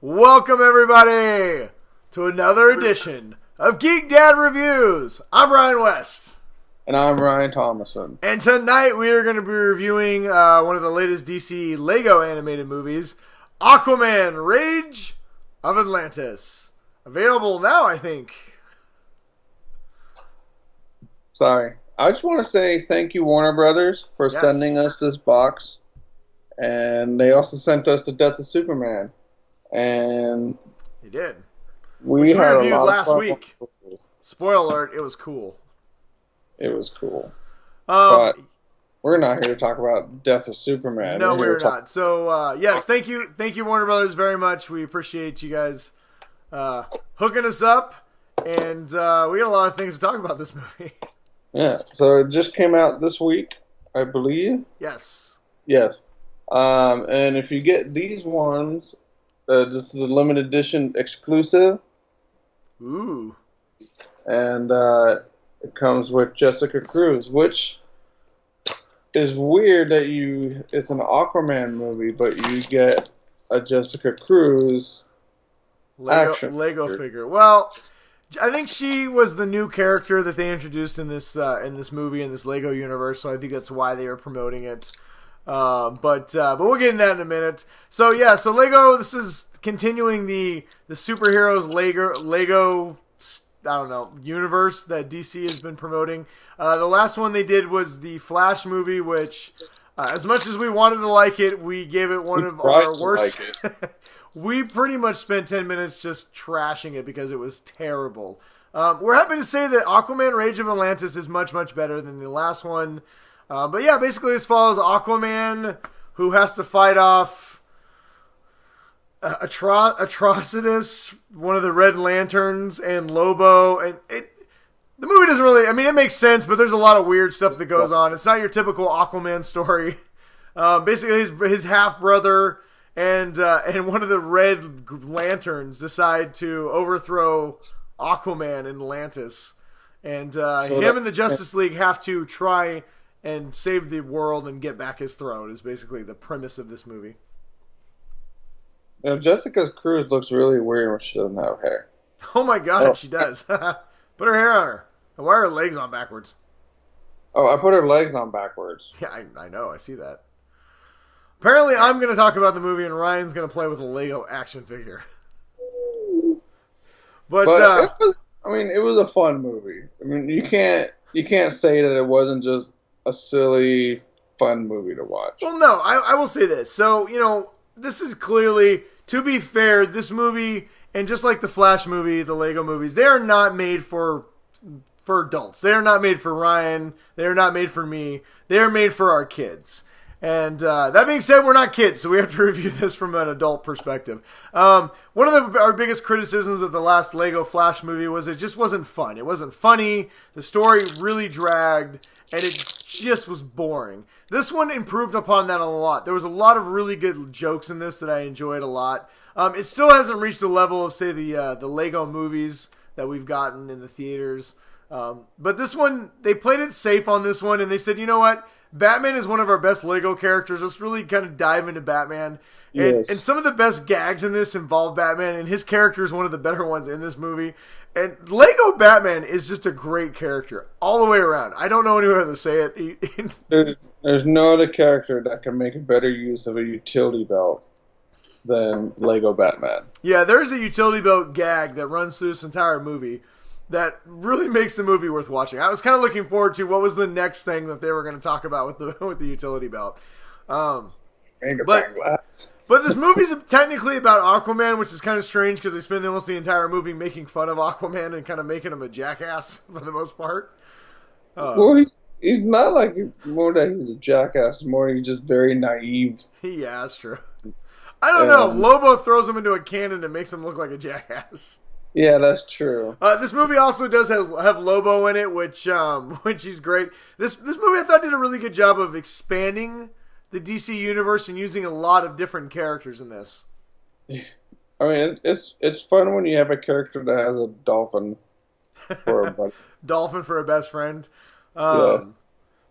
Welcome, everybody, to another edition of Geek Dad Reviews. I'm Ryan West. And I'm Ryan Thomason. And tonight we are going to be reviewing one of the latest DC Lego animated movies, Aquaman, Rage of Atlantis. Available now, I think. Sorry. I just want to say thank you, Warner Brothers, for sending us this box. And they also sent us The Death of Superman. And they did. We had reviewed a lot last of fun. week. Spoiler alert, it was cool. It was cool. But we're not here to talk about Death of Superman. No, we're not. So, yes, thank you, Warner Brothers, very much. We appreciate you guys hooking us up. And we got a lot of things to talk about this movie. Yeah, so it just came out this week, I believe. Yes. Yes. And if you get these ones, this is a limited edition exclusive. Ooh. And it comes with Jessica Cruz, which is weird that it's an Aquaman movie, but you get a Jessica Cruz Lego figure. Well, I think she was the new character that they introduced in this movie, in this Lego universe, so I think that's why they are promoting it. But we'll get into that in a minute. So yeah, so Lego, this is continuing the superheroes Lego I don't know, universe that DC has been promoting. The last one they did was the Flash movie, which as much as we wanted to like it, we gave it one of our worst. We pretty much spent 10 minutes just trashing it because it was terrible. We're happy to say that Aquaman Rage of Atlantis is much, much better than the last one. But yeah, basically this follows Aquaman, who has to fight off Atrocitus, one of the Red Lanterns, and Lobo. And the movie doesn't really, I mean, it makes sense, but there's a lot of weird stuff that goes on. It's not your typical Aquaman story. Basically, his half-brother and one of the Red Lanterns decide to overthrow Aquaman in Atlantis. And him and the Justice League have to try and save the world and get back his throne is basically the premise of this movie. You know, Jessica Cruz looks really weird when she doesn't have hair. Oh my god, She does. Put her hair on her. And why are her legs on backwards? Oh, I put her legs on backwards. Yeah, I know. I see that. Apparently, I'm going to talk about the movie, and Ryan's going to play with a Lego action figure. But it was a fun movie. I mean, you can't say that it wasn't just a silly, fun movie to watch. Well, no, I will say this. So, this is clearly, to be fair, this movie, and just like the Flash movie, the Lego movies, they are not made for adults. They are not made for Ryan. They are not made for me. They are made for our kids. And that being said, we're not kids, so we have to review this from an adult perspective. One of our biggest criticisms of the last Lego Flash movie was it just wasn't fun. It wasn't funny. The story really dragged, and it just was boring. This one improved upon that a lot. There was a lot of really good jokes in this that I enjoyed a lot. It still hasn't reached the level of, say, the Lego movies that we've gotten in the theaters. But this one, they played it safe on this one, and they said, you know what? Batman is one of our best Lego characters. Let's really kind of dive into Batman. And some of the best gags in this involve Batman, and his character is one of the better ones in this movie. And Lego Batman is just a great character all the way around. I don't know any other to say it. There's no other character that can make a better use of a utility belt than Lego Batman. Yeah, there's a utility belt gag that runs through this entire movie that really makes the movie worth watching. I was kind of looking forward to what was the next thing that they were going to talk about with the utility belt. But this movie's technically about Aquaman, which is kind of strange because they spend almost the entire movie making fun of Aquaman and kind of making him a jackass for the most part. Well, he's not like more that he's a jackass, more he's just very naive. Yeah, that's true. I don't know. Lobo throws him into a cannon and makes him look like a jackass. Yeah, that's true. This movie also does have Lobo in it, which is great. This movie I thought did a really good job of expanding the DC universe and using a lot of different characters in this. I mean, it's fun when you have a character that has a dolphin for a buddy. Dolphin for a best friend. Yes.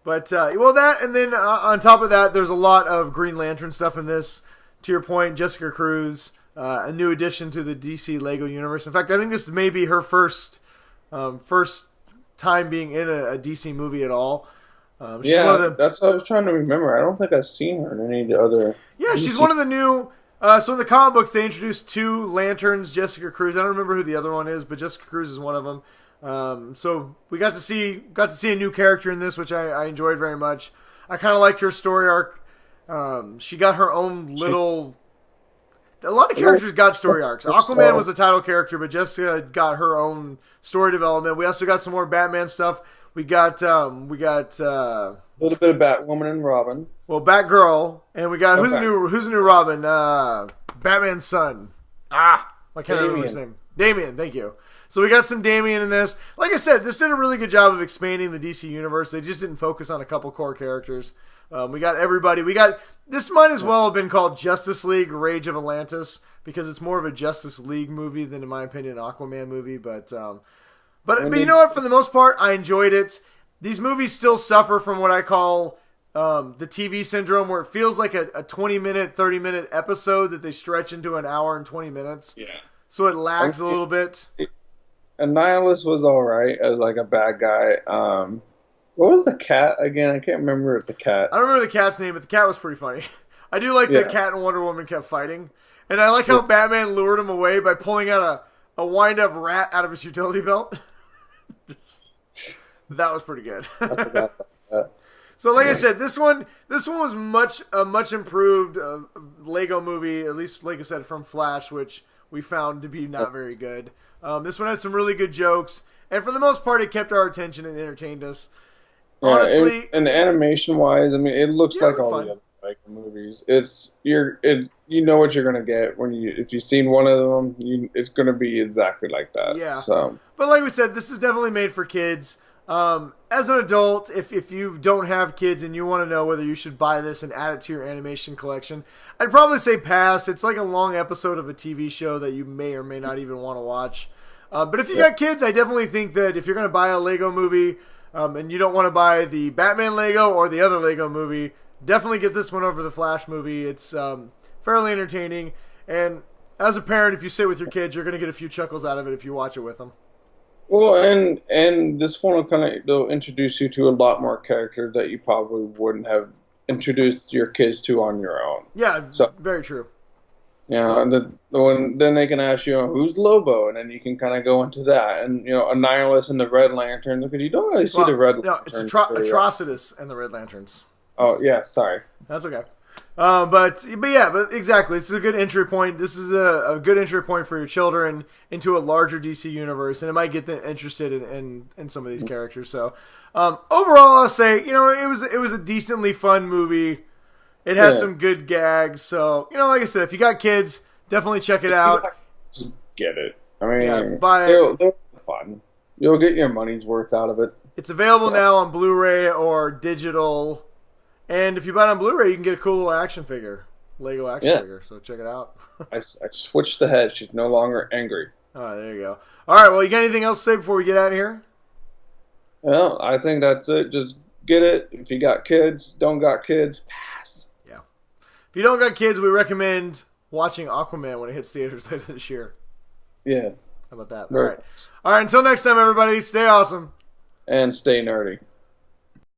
But that, and then on top of that, there's a lot of Green Lantern stuff in this. To your point, Jessica Cruz, a new addition to the DC Lego universe. In fact, I think this may be her first time being in a DC movie at all. That's what I was trying to remember. I don't think I've seen her in any other. Yeah, she's one of the new. So in the comic books, they introduced 2 Lanterns, Jessica Cruz. I don't remember who the other one is, but Jessica Cruz is one of them. So we got to see a new character in this, which I enjoyed very much. I kind of liked her story arc. She got her own little. A lot of characters got story arcs. Aquaman was the title character, but Jessica got her own story development. We also got some more Batman stuff. We got a little bit of Batwoman and Robin. Well, Batgirl, and we got who's the new Robin? Batman's son. I can't remember his name. Damian. Thank you. So we got some Damian in this. Like I said, this did a really good job of expanding the DC universe. They just didn't focus on a couple core characters. We got everybody. This might as well have been called Justice League: Rage of Atlantis because it's more of a Justice League movie than, in my opinion, an Aquaman movie. But you know what? For the most part, I enjoyed it. These movies still suffer from what I call the TV syndrome, where it feels like a 20-minute, 30-minute episode that they stretch into an hour and 20 minutes. Yeah. So it lags a little bit. Annihilus was all right as like a bad guy. What was the cat again? I can't remember the cat. I don't remember the cat's name, but the cat was pretty funny. I do like the cat and Wonder Woman kept fighting. And I like how Batman lured him away by pulling out a wind-up rat out of his utility belt. That was pretty good. I forgot about that. So like I said, this one was much improved Lego movie, at least like I said, from Flash, which we found to be not very good. This one had some really good jokes, and for the most part, it kept our attention and entertained us. Honestly, and animation wise, I mean, it looks like all the other Lego movies. You know what you're gonna get if you've seen one of them. It's gonna be exactly like that. Yeah. So, but like we said, this is definitely made for kids. As an adult, if you don't have kids and you want to know whether you should buy this and add it to your animation collection, I'd probably say pass. It's like a long episode of a TV show that you may or may not even want to watch. But if you got kids, I definitely think that if you're going to buy a Lego movie and you don't want to buy the Batman Lego or the other Lego movie, definitely get this one over the Flash movie. It's fairly entertaining. And as a parent, if you sit with your kids, you're going to get a few chuckles out of it if you watch it with them. Well, and this one they'll introduce you to a lot more characters that you probably wouldn't have introduced your kids to on your own. Yeah, very true. Yeah, then they can ask you, who's Lobo? And then you can kind of go into that. And, Annihilus and the Red Lanterns, because you don't really see the Red Lanterns. No, it's Atrocitus and the Red Lanterns. Oh, yeah, sorry. That's okay. But exactly, it's a good entry point. This is a good entry point for your children into a larger DC universe, and it might get them interested in some of these characters. So, overall, I'll say, it was a decently fun movie. It had some good gags. So, like I said, if you got kids, definitely check it out. Just get it. I mean, buy it. They're fun. You'll get your money's worth out of it. It's available now on Blu-ray or digital. And if you buy it on Blu-ray, you can get a cool little action figure, Lego action figure. So check it out. I switched the head. She's no longer angry. Oh, there you go. All right. Well, you got anything else to say before we get out of here? Well, I think that's it. Just get it. If you got kids, don't got kids, pass. Yeah. If you don't got kids, we recommend watching Aquaman when it hits theaters later this year. Yes. How about that? All right. All right. Until next time, everybody. Stay awesome. And stay nerdy.